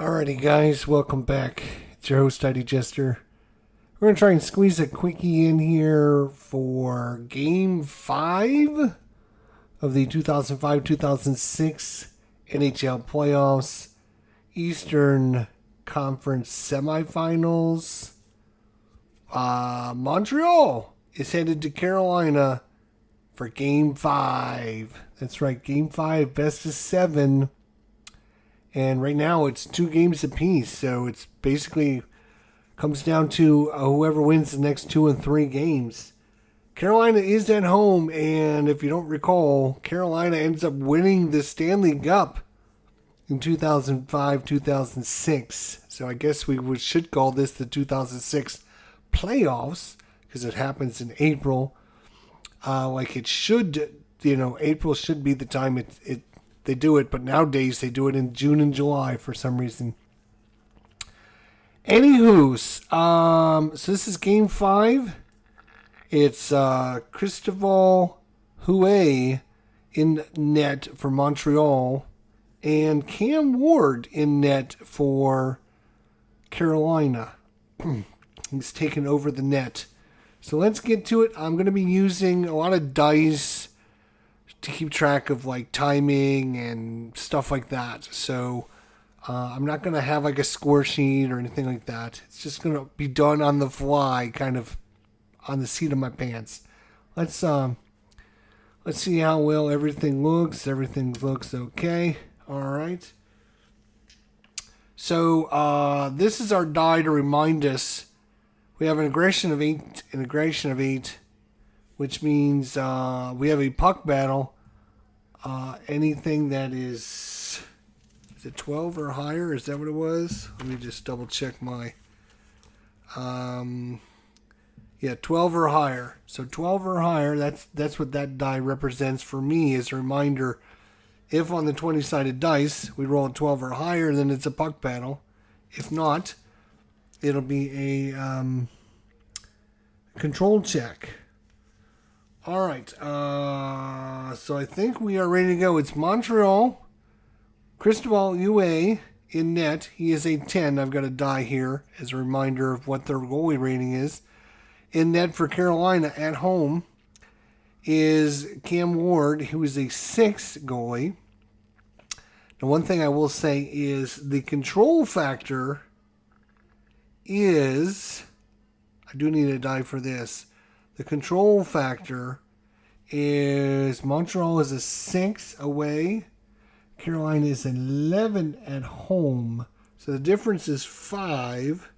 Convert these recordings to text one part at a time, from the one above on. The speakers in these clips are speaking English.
Alrighty, guys, welcome back. It's your host, ID Jester. We're going to try and squeeze a quickie in here for Game 5 of the 2005-2006 NHL playoffs, Eastern Conference semifinals. Montreal is headed to Carolina for Game 5. That's right, Game 5, best of 7. And right now it's 2 games apiece, so it's basically comes down to whoever wins the next 2 and 3 games. Carolina is at home, and if you don't recall, Carolina ends up winning the Stanley Cup in 2005-2006. So I guess we should call this the 2006 playoffs because it happens in April. Like it should, April should be the time they do it, but nowadays they do it in June and July for some reason. Anywho's, so this is Game 5. It's Cristobal Huet in net for Montreal and Cam Ward in net for Carolina. He's taken over the net. So let's get to it. I'm going to be using a lot of dice to keep track of like timing and stuff like that. So I'm not going to have like a score sheet or anything like that. It's just going to be done on the fly, kind of on the seat of my pants. Let's see how well everything looks. Everything looks okay. All right. So this is our die to remind us we have an aggression of 8, which means we have a puck battle. Anything that is it 12 or higher? Is that what it was? Let me just double check my. 12 or higher. So 12 or higher. That's what that die represents for me as a reminder. If on the 20-sided dice we roll a 12 or higher, then it's a puck battle. If not, it'll be a control check. All right. So I think we are ready to go. It's Montreal. Cristobal Huet in net. He is a 10. I've got a die here as a reminder of what their goalie rating is. In net for Carolina at home is Cam Ward, who is a 6 goalie. Now, one thing I will say is the control factor is... I do need a die for this. The control factor is Montreal is a 6 away. Carolina is 11 at home. So the difference is 5,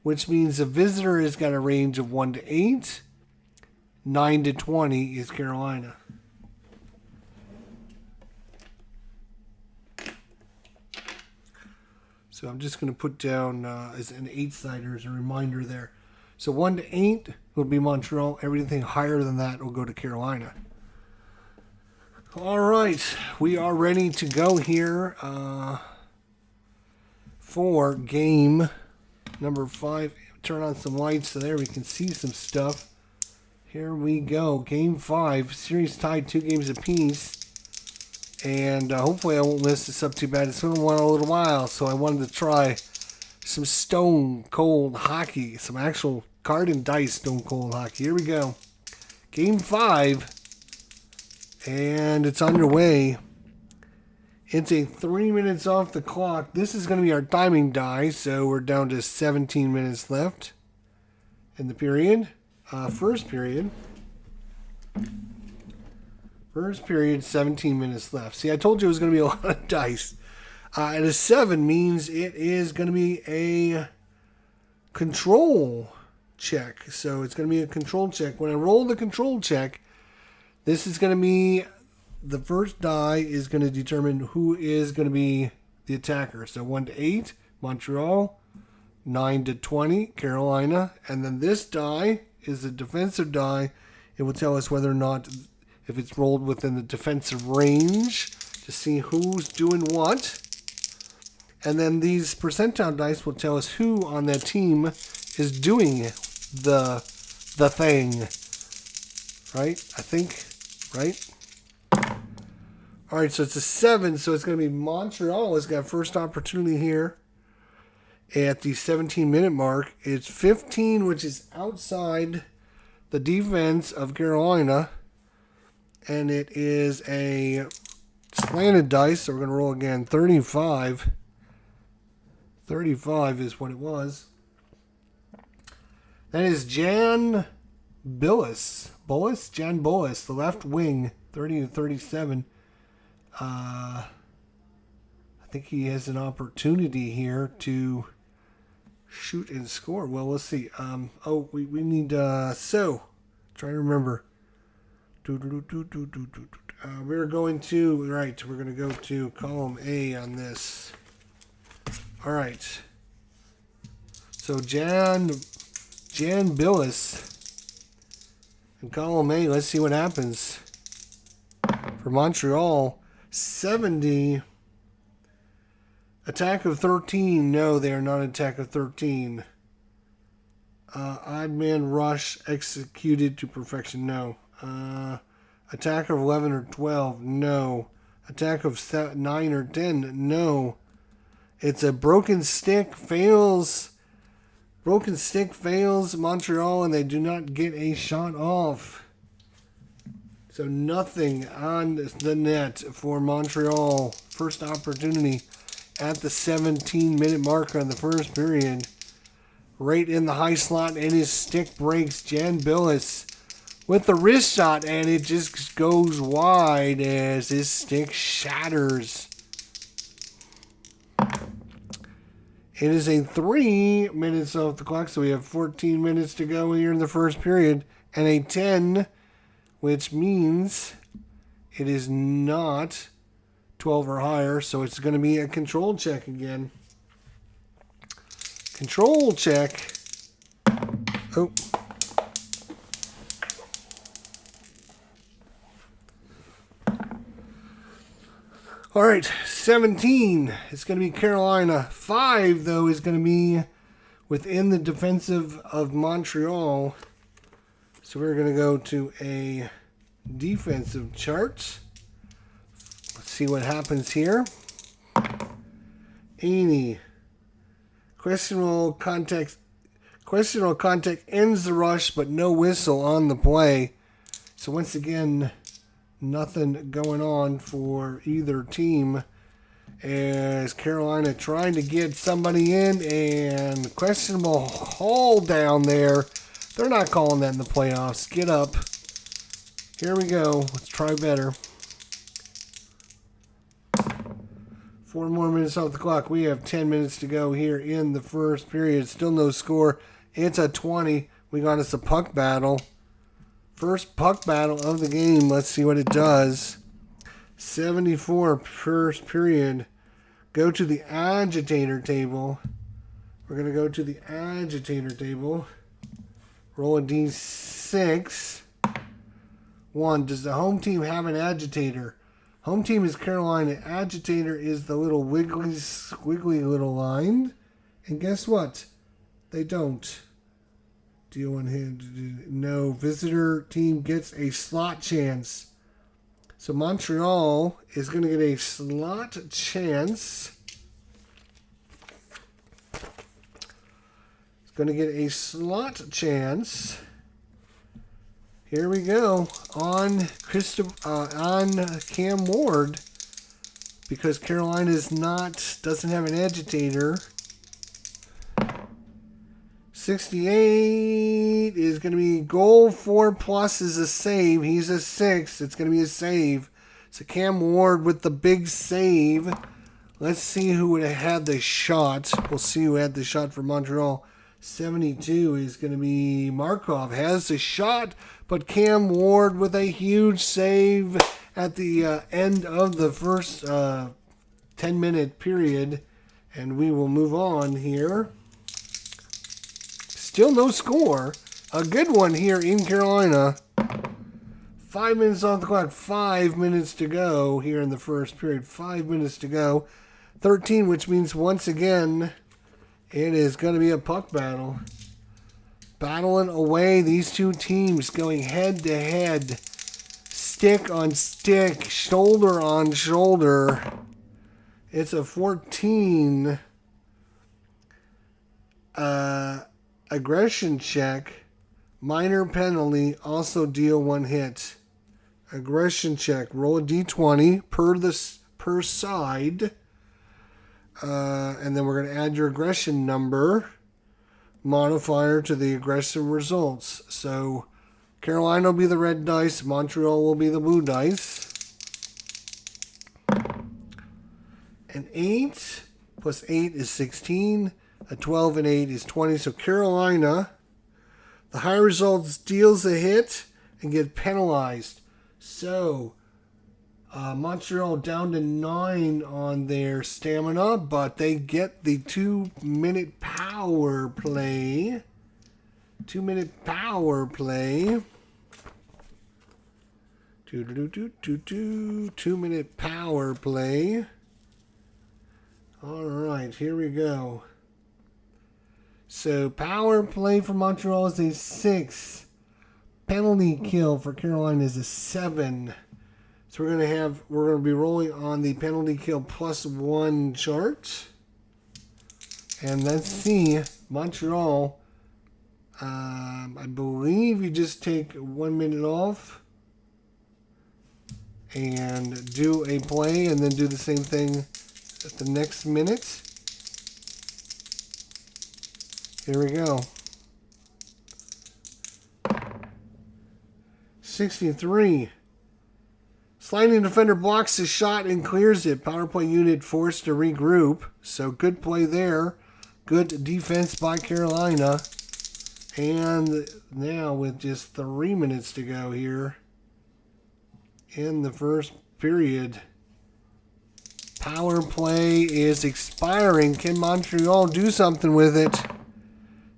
which means the visitor has got a range of 1 to 8. 9 to 20 is Carolina. So I'm just going to put down as an 8-sider as a reminder there. So 1 to 8 will be Montreal. Everything higher than that will go to Carolina. All right, we are ready to go here for game number 5. Turn on some lights so there we can see some stuff. Here we go. Game 5. Series tied 2 games apiece. And hopefully I won't mess this up too bad. It's going to want a little while, so I wanted to try some stone cold hockey. Some actual card and dice stone cold hockey. Here we go. Game 5. And it's underway. It's a 3 minutes off the clock. This is going to be our timing die, so we're down to 17 minutes left in the period. First period, 17 minutes left. See, I told you it was going to be a lot of dice. And a 7 means it is going to be a control check. So it's going to be a control check. When I roll the control check, this is going to be, the first die is going to determine who is going to be the attacker. So 1 to 8, Montreal. 9 to 20, Carolina. And then this die is a defensive die. It will tell us whether or not, if it's rolled within the defensive range, to see who's doing what. And then these percentile dice will tell us who on that team is doing the thing. Right? I think, right? All right, so it's a 7, so it's going to be Montreal has got first opportunity here at the 17-minute mark. It's 15, which is outside the defense of Carolina, and it is a slanted dice, so we're going to roll again. 35. 35 is what it was. That is Jan Billis. Jan Bullis, the left wing, 30-37. I think he has an opportunity here to shoot and score. Well, let's see. We need, so, try to remember. We're going to, right, we're going to go to column A on this. All right. So, Jan Billis in column A. Let's see what happens. For Montreal, 70. Attack of 13. No, they are not attack of 13. Odd man rush executed to perfection. No. Attack of 11 or 12. No. Attack of 9 or 10. No. It's a broken stick. Fails. Broken stick fails Montreal, and they do not get a shot off. So nothing on the net for Montreal. First opportunity at the 17-minute marker in the first period. Right in the high slot, and his stick breaks. Jan Billis with the wrist shot, and it just goes wide as his stick shatters. It is a 3 minutes off the clock, so we have 14 minutes to go here in the first period, and a 10, which means it is not 12 or higher, so it's going to be a control check again. Control check. Oh. All right, 17 is going to be Carolina. 5, though, is going to be within the defensive of Montreal. So we're going to go to a defensive chart. Let's see what happens here. 80. Questionable contact ends the rush, but no whistle on the play. So once again, nothing going on for either team as Carolina trying to get somebody in, and questionable hold down there. They're not calling that in the playoffs. Get up. Here we go. Let's try better. 4 more minutes off the clock. We have 10 minutes to go here in the first period. Still no score. It's a 20. We got us a puck battle. First puck battle of the game. Let's see what it does. 74 first period. Go to the agitator table. We're going to go to the agitator table. Roll a d6. 1. Does the home team have an agitator? Home team is Carolina. Agitator is the little wiggly, squiggly little line. And guess what? They don't. Deal one hand. No. Visitor team gets a slot chance. So Montreal is going to get a slot chance. It's going to get a slot chance. Here we go on Cam Ward, because Carolina doesn't have an agitator. 68 is going to be goal 4+ is a save. He's a 6. It's going to be a save. So Cam Ward with the big save. Let's see who would have had the shot. We'll see who had the shot for Montreal. 72 is going to be Markov. Has the shot, but Cam Ward with a huge save at the end of the first 10-minute period. And we will move on here. Still no score. A good one here in Carolina. 5 minutes on the clock. 5 minutes to go here in the first period. 5 minutes to go. 13, which means once again, it is going to be a puck battle. Battling away, these two teams going head to head. stick on stick, shoulder on shoulder. It's a 14 aggression check. Minor penalty. Also deal 1 hit. Aggression check. Roll a d20 per side. And then we're going to add your aggression number modifier to the aggressive results. So Carolina will be the red dice. Montreal will be the blue dice. An 8 plus 8 is 16. A 12 and 8 is 20. So Carolina, the higher results, deals a hit and get penalized. So Montreal down to 9 on their stamina, but they get the 2-minute power play. 2-minute power play. 2-minute power play. All right, here we go. So power play for Montreal is a 6. Penalty kill for Carolina is a 7. So we're going to be rolling on the penalty kill +1 chart. And let's see, Montreal, I believe you just take 1 minute off and do a play and then do the same thing at the next minute. Here we go. 63. Sliding defender blocks the shot and clears it. Power play unit forced to regroup. So good play there. Good defense by Carolina. And now with just 3 minutes to go here in the first period, power play is expiring. Can Montreal do something with it?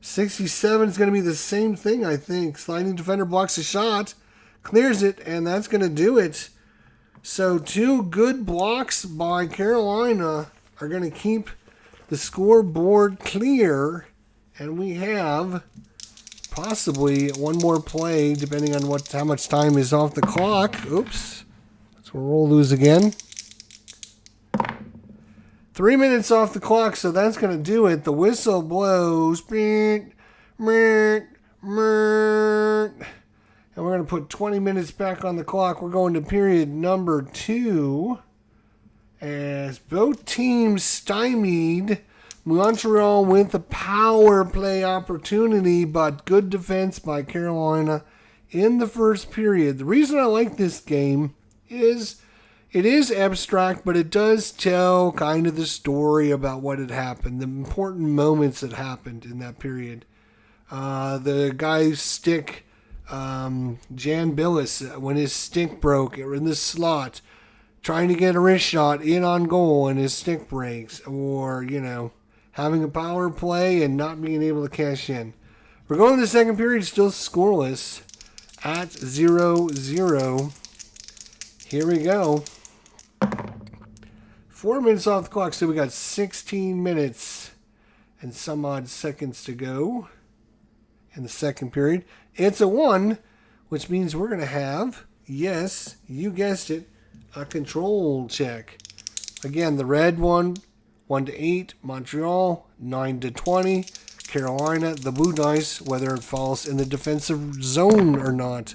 67 is going to be the same thing, I think. Sliding defender blocks a shot, clears it, and that's going to do it. So 2 good blocks by Carolina are going to keep the scoreboard clear. And we have possibly 1 more play, depending on how much time is off the clock. Oops. So we'll lose again. 3 minutes off the clock, so that's going to do it. The whistle blows. And we're going to put 20 minutes back on the clock. We're going to period number 2. As both teams stymied. Montreal with the power play opportunity, but good defense by Carolina in the first period. The reason I like this game is it is abstract, but it does tell kind of the story about what had happened, the important moments that happened in that period. The guy's stick, Jan Billis, when his stick broke in the slot, trying to get a wrist shot in on goal and his stick breaks, or, having a power play and not being able to cash in. We're going to the second period, still scoreless at 0-0. Here we go. 4 minutes off the clock, so we got 16 minutes and some odd seconds to go in the second period. It's a 1, which means we're going to have, yes, you guessed it, a control check. Again, the red one, 1-8, Montreal, 9-20, Carolina, the blue dice, whether it falls in the defensive zone or not.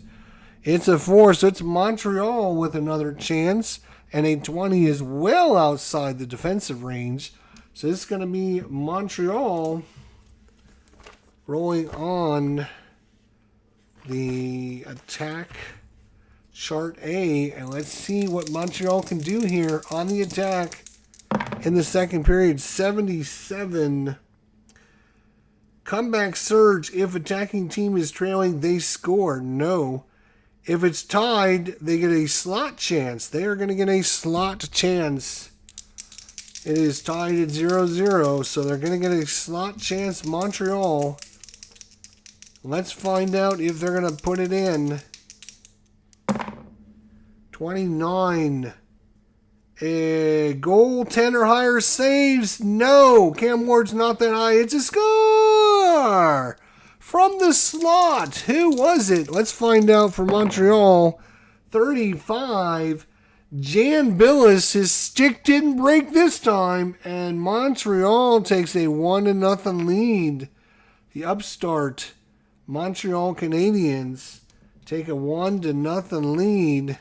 It's a 4, so it's Montreal with another chance, and a 20 is well outside the defensive range. So this is going to be Montreal rolling on the attack chart A, and let's see what Montreal can do here on the attack in the second period. 77. Comeback surge. If attacking team is trailing, they score. No. If it's tied, they get a slot chance. They are going to get a slot chance. It is tied at 0-0, so they're going to get a slot chance. Montreal. Let's find out if they're going to put it in. 29. A goal 10 or higher saves. No. Cam Ward's not that high. It's a score from the slot. Who was it? Let's find out for Montreal. 35. Jan Billis, his stick didn't break this time, and Montreal takes a 1-0 lead. The upstart Montreal Canadiens take a 1-0 lead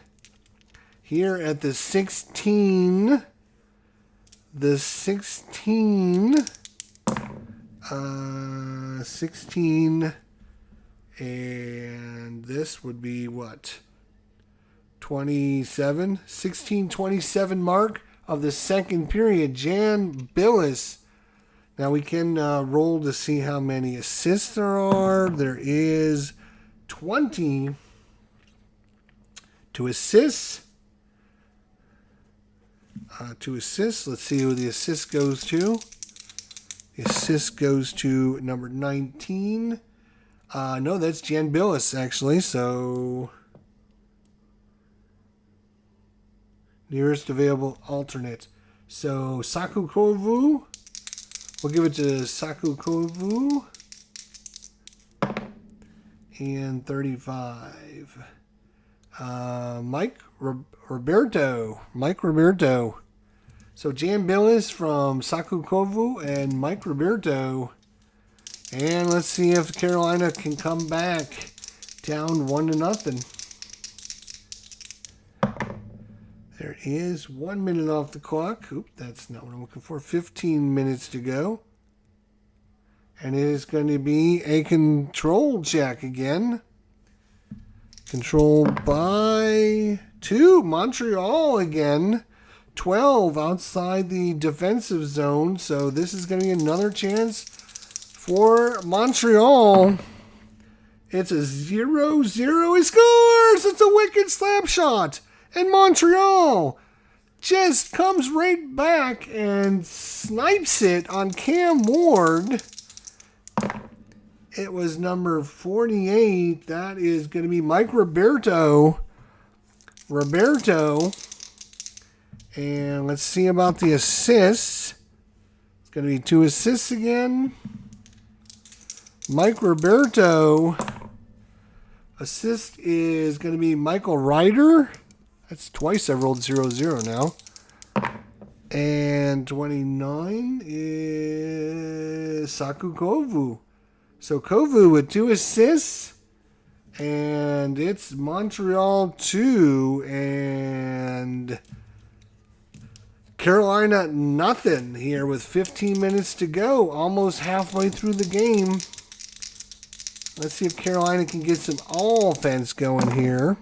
here at the 16. The 16. 16. And this would be what? 27, 16:27 mark of the second period. Jan Billis. Now we can roll to see how many assists there are. There is 20 to assists. Let's see who the assist goes to. The assist goes to number 19. No, that's Jan Billis actually. So nearest available alternate. So Saku Koivu. We'll give it to Saku Koivu. And 35. Mike Roberto. So Jan Billis from Saku Koivu and Mike Roberto. And let's see if Carolina can come back down 1-0. There is 1 minute off the clock. Oop, that's not what I'm looking for. 15 minutes to go. And it is going to be a control check again. Controlled by 2. Montreal again. 12 outside the defensive zone. So this is going to be another chance for Montreal. It's a 0-0. He scores! It's a wicked slap shot. And Montreal just comes right back and snipes it on Cam Ward. It was number 48. That is going to be Mike Roberto. And let's see about the assists. It's going to be 2 assists again. Mike Roberto. Assist is going to be Michael Ryder. That's twice I've rolled 0-0 now. And 29 is Saku Koivu. So Koivu with 2 assists. And it's Montreal 2 and Carolina nothing here with 15 minutes to go. Almost halfway through the game. Let's see if Carolina can get some offense going here.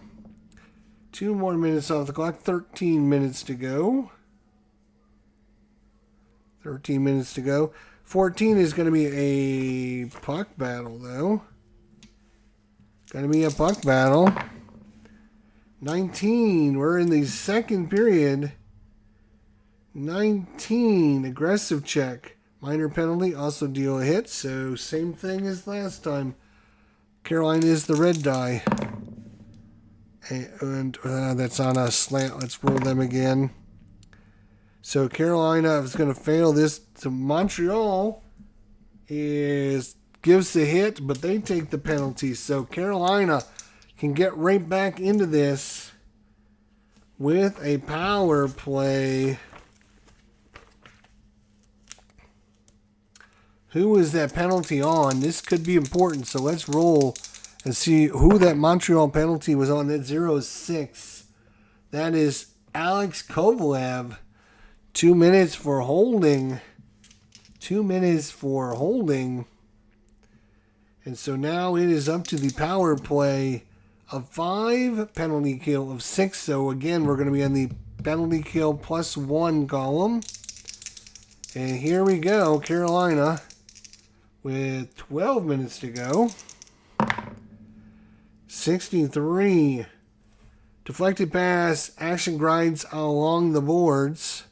2 more minutes off the clock. 13 minutes to go. 13 minutes to go. 14 is going to be a puck battle, though. Going to be a puck battle. 19. We're in the second period. 19. Aggressive check. Minor penalty. Also deal a hit. So same thing as last time. Carolina is the red die. And that's on a slant. Let's roll them again. So Carolina is going to fail this. To Montreal gives the hit, but they take the penalty. So Carolina can get right back into this with a power play. Who is that penalty on? This could be important. So let's roll and see who that Montreal penalty was on. That 0-6. That is Alex Kovalev. 2 minutes for holding. 2 minutes for holding. And so now it is up to the power play of 5, penalty kill of 6. So again, we're going to be on the penalty kill +1 column. And here we go, Carolina with 12 minutes to go. 63. Deflected pass, action grinds along the boards.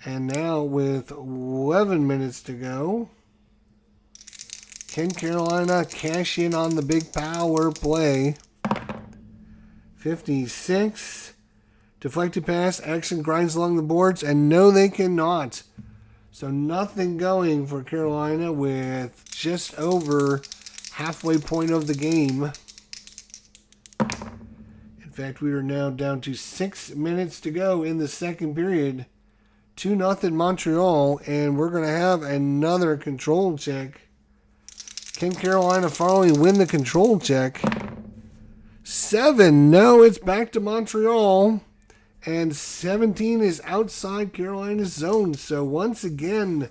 And now with 11 minutes to go, can Carolina cash in on the big power play? 56. Deflected pass, action grinds along the boards, and no, they cannot. So nothing going for Carolina with just over halfway point of the game. And fact, we are now down to 6 minutes to go in the second period. 2-0 Montreal, and we're going to have another control check. Can Carolina finally win the control check? 7. No, it's back to Montreal. And 17 is outside Carolina's zone. So once again,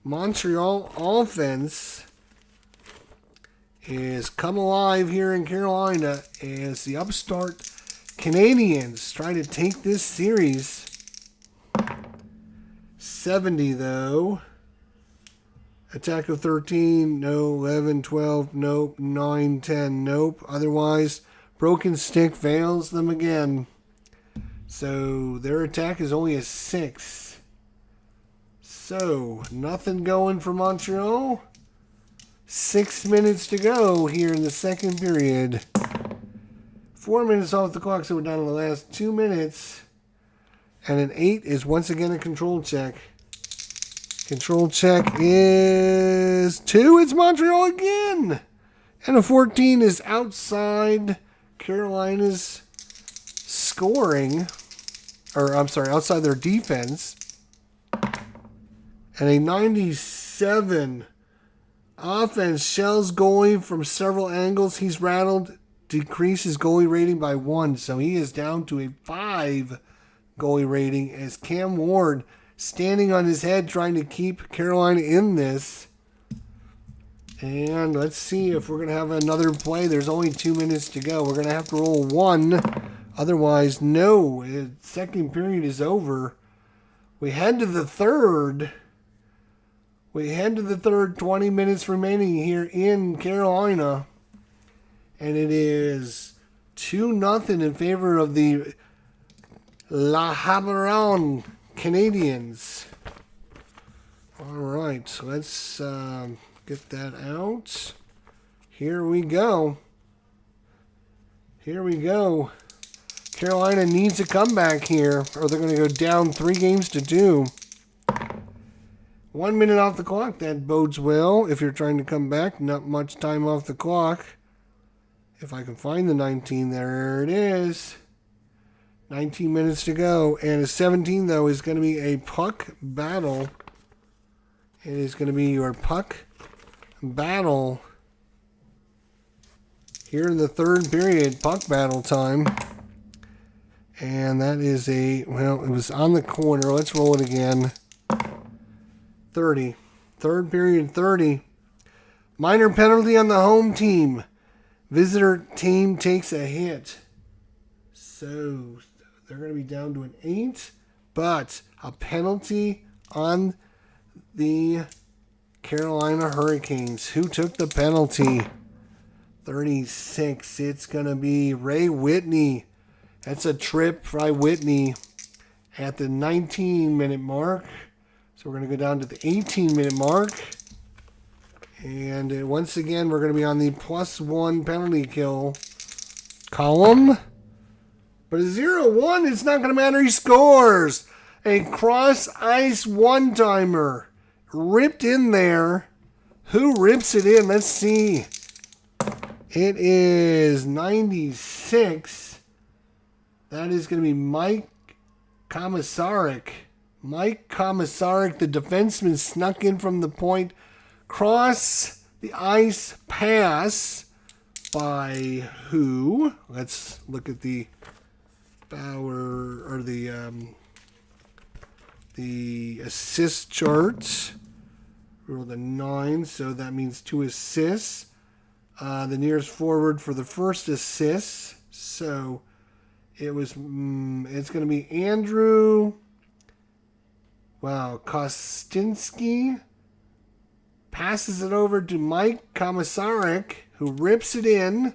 Montreal offense is come alive here in Carolina as the upstart Canadiens try to take this series. 70 though. Attack of 13, no. 11, 12, nope. 9, 10, nope. Otherwise, broken stick fails them again. So their attack is only a 6. So nothing going for Montreal. 6 minutes to go here in the second period. 4 minutes off the clock, so we're down to the last 2 minutes. And an 8 is once again a control check. Control check is 2. It's Montreal again. And a 14 is outside Carolina's scoring. Or, I'm sorry, outside their defense. And a 97 offense shells goalie from several angles. He's rattled, decreases goalie rating by 1. So he is down to a 5 goalie rating as Cam Ward standing on his head trying to keep Carolina in this. And let's see if we're going to have another play. There's only 2 minutes to go. We're going to have to roll 1. Otherwise, no. The second period is over. We head to the third. 20 minutes remaining here in Carolina. And it is 2-0 in favor of the La Habron Canadiens. All right, so let's get that out. Here we go. Carolina needs a comeback here, or they're going to go down 3-2. 1 minute off the clock. That bodes well if you're trying to come back. Not much time off the clock. If I can find the 19, there it is. 19 minutes to go. And a 17, though, is going to be a puck battle. It is going to be your puck battle here in the third period. Puck battle time. And that is it was on the corner. Let's roll it again. 30. Third period, 30. Minor penalty on the home team. Visitor team takes a hit. So they're going to be down to an 8. But a penalty on the Carolina Hurricanes. Who took the penalty? 36. It's going to be Ray Whitney. That's a trip by Whitney at the 19-minute mark. So we're going to go down to the 18-minute mark. And once again, we're going to be on the +1 penalty kill column. But a 0-1, it's not going to matter. He scores. A cross-ice one-timer. Ripped in there. Who rips it in? Let's see. It is 96. That is going to be Mike Komisarek. Mike Komisarek, the defenseman, snuck in from the point. Cross the ice pass by who? Let's look at the power or the assist charts. Roll the 9, so that means 2 assists. The nearest forward for the first assist. So it's going to be Andrew. Wow, Kostinsky passes it over to Mike Komisarek, who rips it in.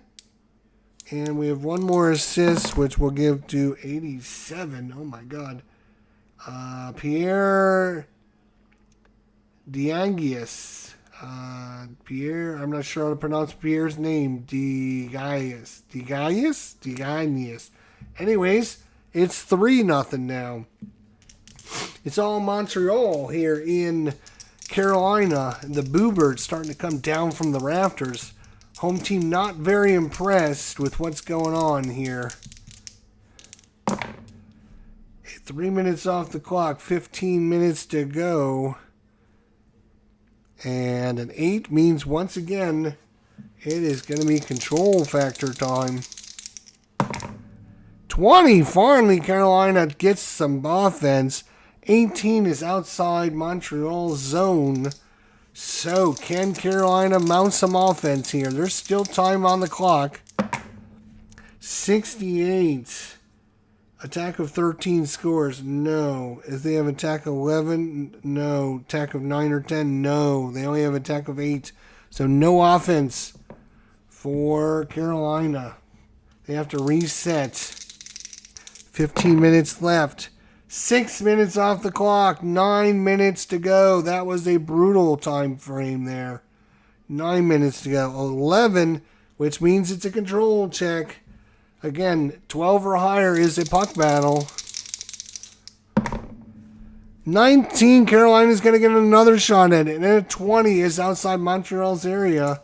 And we have one more assist, which we'll give to 87. Oh, my God. Pierre Diangius. Pierre, I'm not sure how to pronounce Pierre's name. Digaius. Anyways, it's 3-0 now. It's all Montreal here in Carolina. The Bluebirds starting to come down from the rafters. Home team not very impressed with what's going on here. 3 minutes off the clock, 15 minutes to go. And an 8 means once again it is going to be control factor time. 20, finally Carolina gets some offense. 18 is outside Montreal's zone. So can Carolina mount some offense here? There's still time on the clock. 68. Attack of 13 scores. No. If they have attack of 11, no. Attack of 9 or 10, no. They only have attack of 8. So no offense for Carolina. They have to reset. 15 minutes left. 6 minutes off the clock. 9 minutes to go. That was a brutal time frame there. 9 minutes to go. 11, which means it's a control check. Again, 12 or higher is a puck battle. 19, Carolina's going to get another shot at it. And then 20 is outside Montreal's area.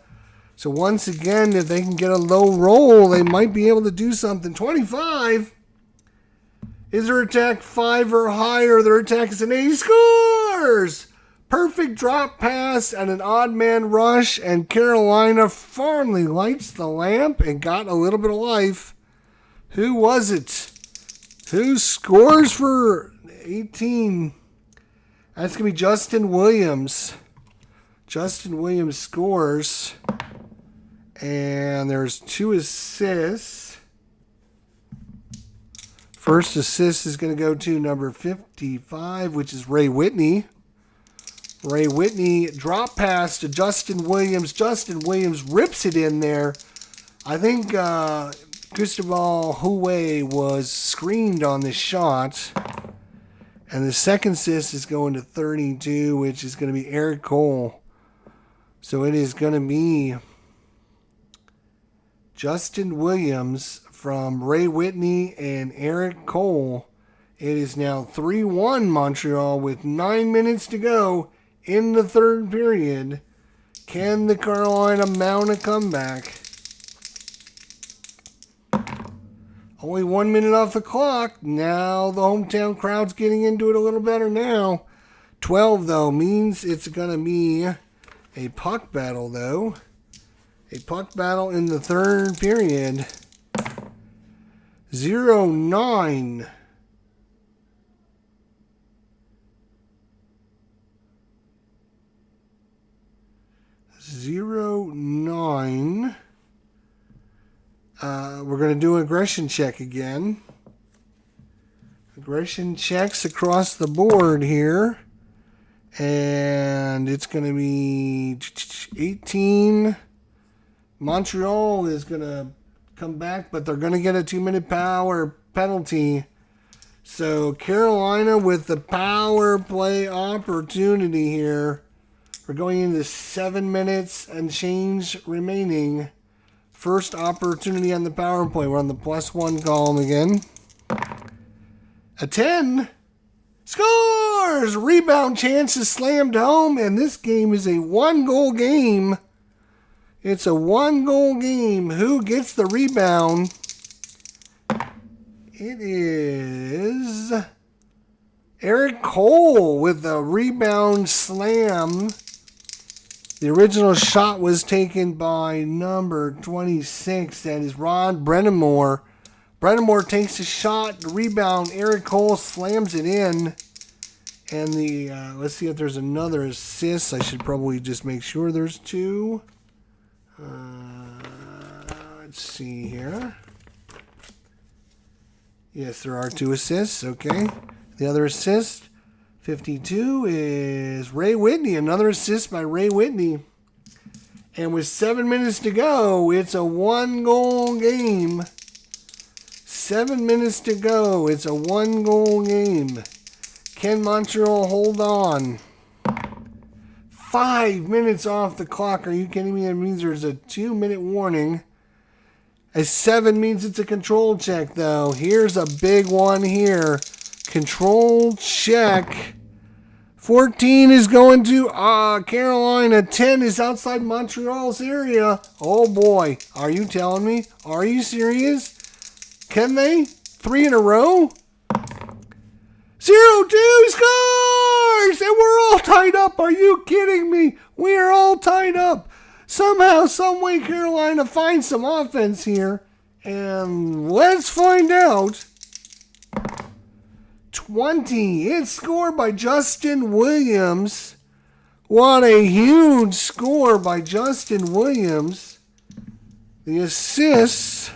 So once again, if they can get a low roll, they might be able to do something. 25 is their attack 5 or higher. Their attack is an 8. Scores! Perfect drop pass and an odd man rush. And Carolina firmly lights the lamp and got a little bit of life. Who was it? Who scores for 18? That's going to be Justin Williams. Justin Williams scores. And there's 2 assists. First assist is going to go to number 55, which is Ray Whitney. Ray Whitney drop pass to Justin Williams. Justin Williams rips it in there. I think Cristobal Huey was screened on this shot. And the second assist is going to 32, which is going to be Eric Cole. So it is going to be Justin Williams from Ray Whitney and Eric Cole. It is now 3-1 Montreal with 9 minutes to go in the third period. Can the Carolina mount a comeback? Only 1 minute off the clock. Now the hometown crowd's getting into it a little better now. 12, though, means it's going to be a puck battle, though. A puck battle in the third period. 0-9. We're going to do an aggression check again. Aggression checks across the board here. And it's going to be 18. Montreal is going to come back, but they're going to get a 2-minute power penalty. So Carolina with the power play opportunity here. We're going into 7 minutes and change remaining. First opportunity on the power play. We're on the +1 column again. A 10. Scores! Rebound chance is slammed home, and this game is a 1-goal game. It's a 1-goal game. Who gets the rebound? It is Eric Cole with the rebound slam. The original shot was taken by number 26. That is Ron Brennamore. Brennamore takes a shot, the rebound. Eric Cole slams it in. And the let's see if there's another assist. I should probably just make sure there's 2. Let's see here. Yes, there are 2 assists. Okay. The other assist, 52, is Ray Whitney. Another assist by Ray Whitney. And with 7 minutes to go, it's a 1-goal game. 7 minutes to go. It's a 1-goal game. Can Montreal hold on? 5 minutes off the clock. Are you kidding me? That means there's a 2-minute warning. A 7 means it's a control check, though. Here's a big one here. Control check. 14 is going to Carolina. 10 is outside Montreal's area. Oh, boy. Are you telling me? Are you serious? Can they? 3 in a row? 0-2 scores! And we're all tied up. Are you kidding me? We are all tied up. Somehow, someway, Carolina finds some offense here. And let's find out. 20. It's scored by Justin Williams. What a huge score by Justin Williams. The assists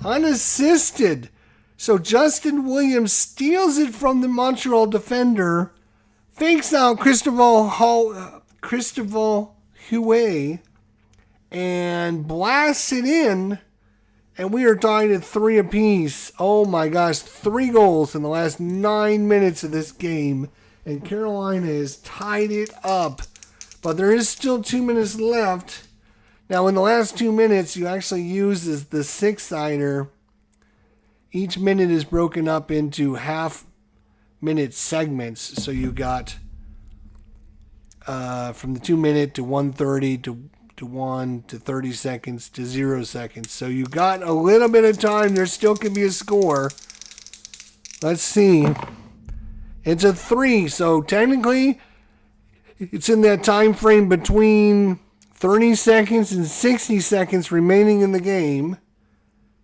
unassisted. So Justin Williams steals it from the Montreal defender, fakes out Cristobal Huet, and blasts it in. And we are tied at 3 apiece. Oh my gosh, 3 goals in the last 9 minutes of this game. And Carolina has tied it up. But there is still 2 minutes left. Now in the last 2 minutes, you actually use the 6-sider. Each minute is broken up into half-minute segments. So you got from the 2 minute to 1:30 to 1 to 30 seconds to 0 seconds. So you got a little bit of time. There still can be a score. Let's see. It's a 3. So technically, it's in that time frame between 30 seconds and 60 seconds remaining in the game.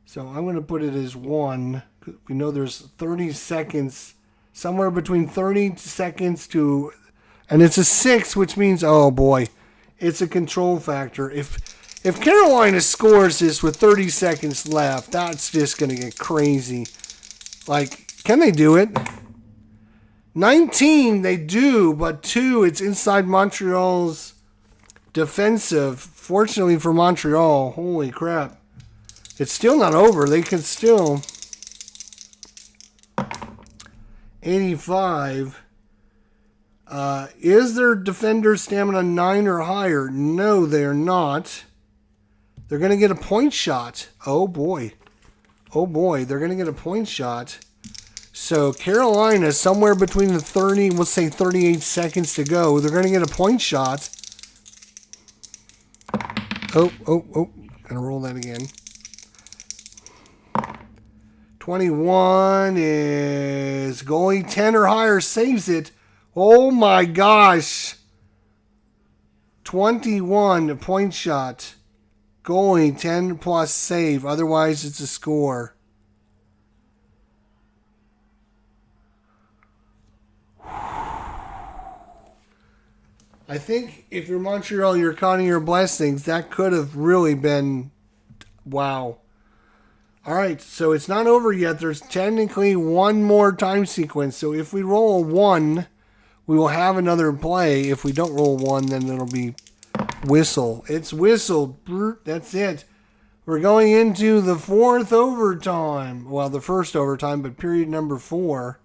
So I'm going to put it as 1. We know there's 30 seconds, somewhere between 30 seconds to, and it's a 6, which means, oh boy, it's a control factor. If Carolina scores this with 30 seconds left, that's just going to get crazy. Like, can they do it? 19, they do, but 2, it's inside Montreal's defensive. Fortunately for Montreal, holy crap. It's still not over. They can still. 85. Is their defender stamina 9 or higher? No, they are not. They're going to get a point shot. Oh, boy. Oh, boy. They're going to get a point shot. So, Carolina, somewhere between the 30, we'll say 38 seconds to go. They're going to get a point shot. Oh. Going to roll that again. 21 is goalie 10 or higher saves it. Oh my gosh. 21, a point shot. Goalie 10 plus save. Otherwise, it's a score. I think if you're Montreal, you're counting your blessings. That could have really been wow. All right, so it's not over yet. There's technically one more time sequence. So if we roll a 1, we will have another play. If we don't roll 1, then it'll be whistle. It's whistled. That's it. We're going into the 4th overtime. Well, the first overtime, but period number 4.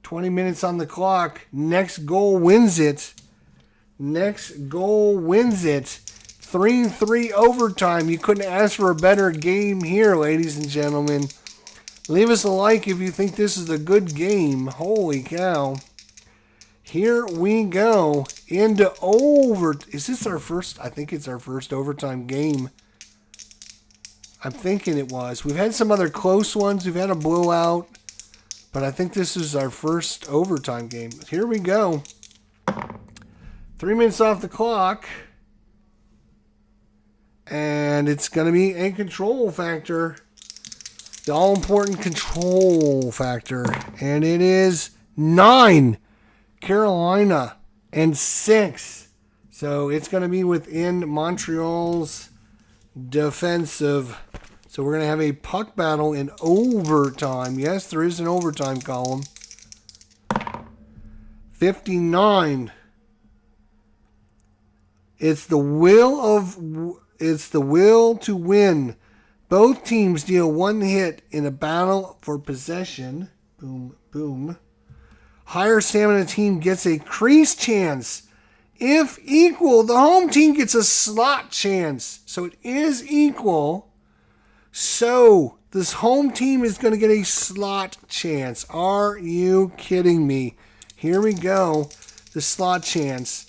20 minutes on the clock. Next goal wins it. Next goal wins it. 3-3 overtime. You couldn't ask for a better game here, ladies and gentlemen. Leave us a like if you think this is a good game. Holy cow. Here we go into over. Is this our first? I think it's our first overtime game. I'm thinking it was. We've had some other close ones. We've had a blowout. But I think this is our first overtime game. Here we go. 3 minutes off the clock. And it's going to be a control factor. The all-important control factor. And it is 9. Carolina and 6. So it's going to be within Montreal's defensive. So we're going to have a puck battle in overtime. Yes, there is an overtime column. 59. It's the will to win. Both teams deal 1 hit in a battle for possession. Boom, boom. Higher stamina team gets a crease chance. If equal, the home team gets a slot chance. So it is equal. So this home team is going to get a slot chance. Are you kidding me? Here we go. The slot chance.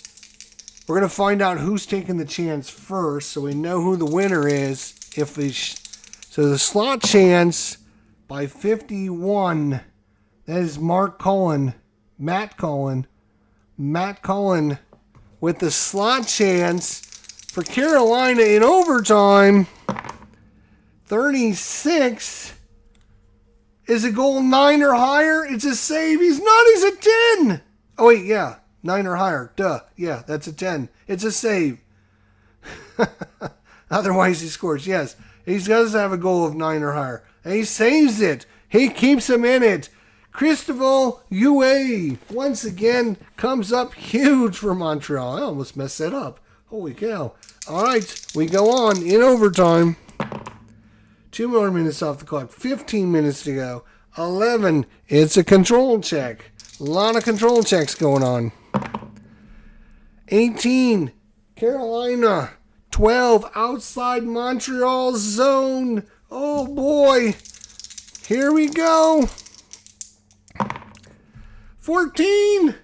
We're going to find out who's taking the chance first, so we know who the winner is. So the slot chance by 51 That is Matt Cullen with the slot chance for Carolina in overtime. 36. Is a goal 9 or higher? It's a save. He's not. He's a 10. Oh, wait, yeah. 9 or higher. Duh. Yeah, that's a 10. It's a save. Otherwise, he scores. Yes, he does have a goal of 9 or higher. And he saves it. He keeps him in it. Cristobal Huet, once again, comes up huge for Montreal. I almost messed that up. Holy cow. All right, we go on in overtime. 2 more minutes off the clock. 15 minutes to go. 11. It's a control check. A lot of control checks going on. 18. Carolina. 12. Outside Montreal zone. Oh, boy. Here we go. 14.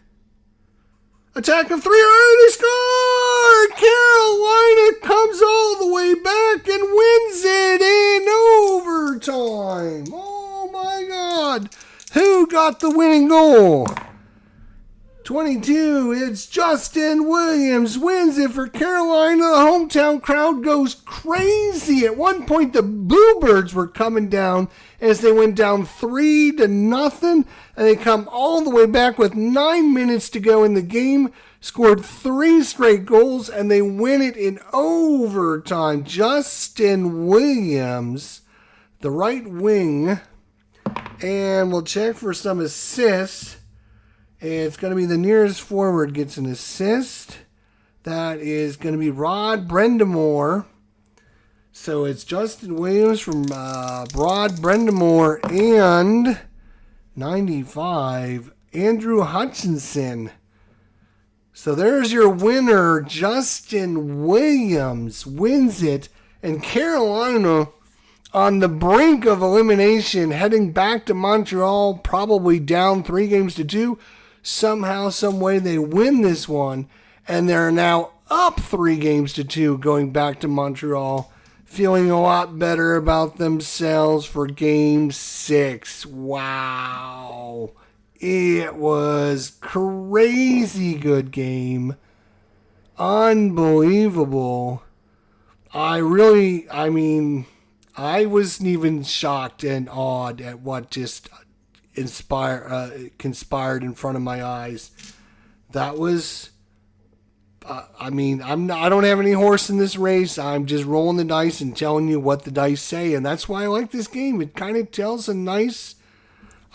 Attack of 3. They score! Carolina comes all the way back and wins it in overtime. Oh, my God. Who got the winning goal? 22. It's Justin Williams wins it for Carolina. The hometown crowd goes crazy. At one point, the Bluebirds were coming down as they went down 3-0. And they come all the way back with 9 minutes to go in the game. Scored 3 straight goals, and they win it in overtime. Justin Williams, the right wing. And we'll check for some assists. It's going to be the nearest forward gets an assist. That is going to be Rod Brendamore. So it's Justin Williams from Rod Brendamore and 95, Andrew Hutchinson. So there's your winner. Justin Williams wins it. And Carolina on the brink of elimination, heading back to Montreal, probably down 3-2. Somehow, some way they win this one. And they're now up 3-2 going back to Montreal. Feeling a lot better about themselves for Game 6. Wow. It was crazy good game. Unbelievable. I wasn't even shocked and awed at what just conspired in front of my eyes. That was... I don't have any horse in this race. I'm just rolling the dice and telling you what the dice say, and that's why I like this game. It kind of tells a nice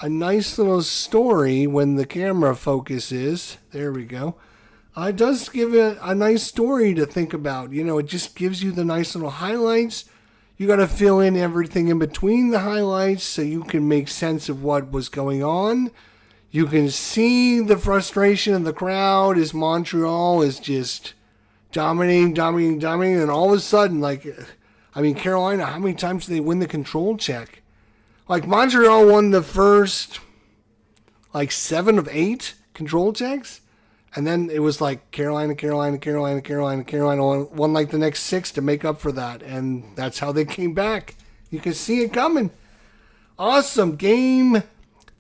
little story when the camera focuses. There we go. It does give it a nice story to think about. You know, it just gives you the nice little highlights. You got to fill in everything in between the highlights so you can make sense of what was going on. You can see the frustration of the crowd as Montreal is just dominating, and all of a sudden, Carolina, how many times did they win the control check? Like, Montreal won the first, 7 of 8 control checks, and then it was Carolina won the next 6 to make up for that, and that's how they came back. You can see it coming. Awesome. Game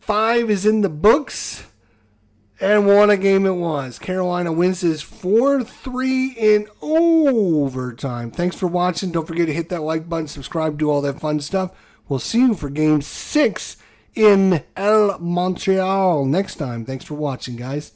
5 is in the books, and what a game it was. Carolina wins this 4-3 in overtime. Thanks for watching. Don't forget to hit that like button, subscribe, do all that fun stuff. We'll see you for Game 6 in Montreal next time. Thanks for watching, guys.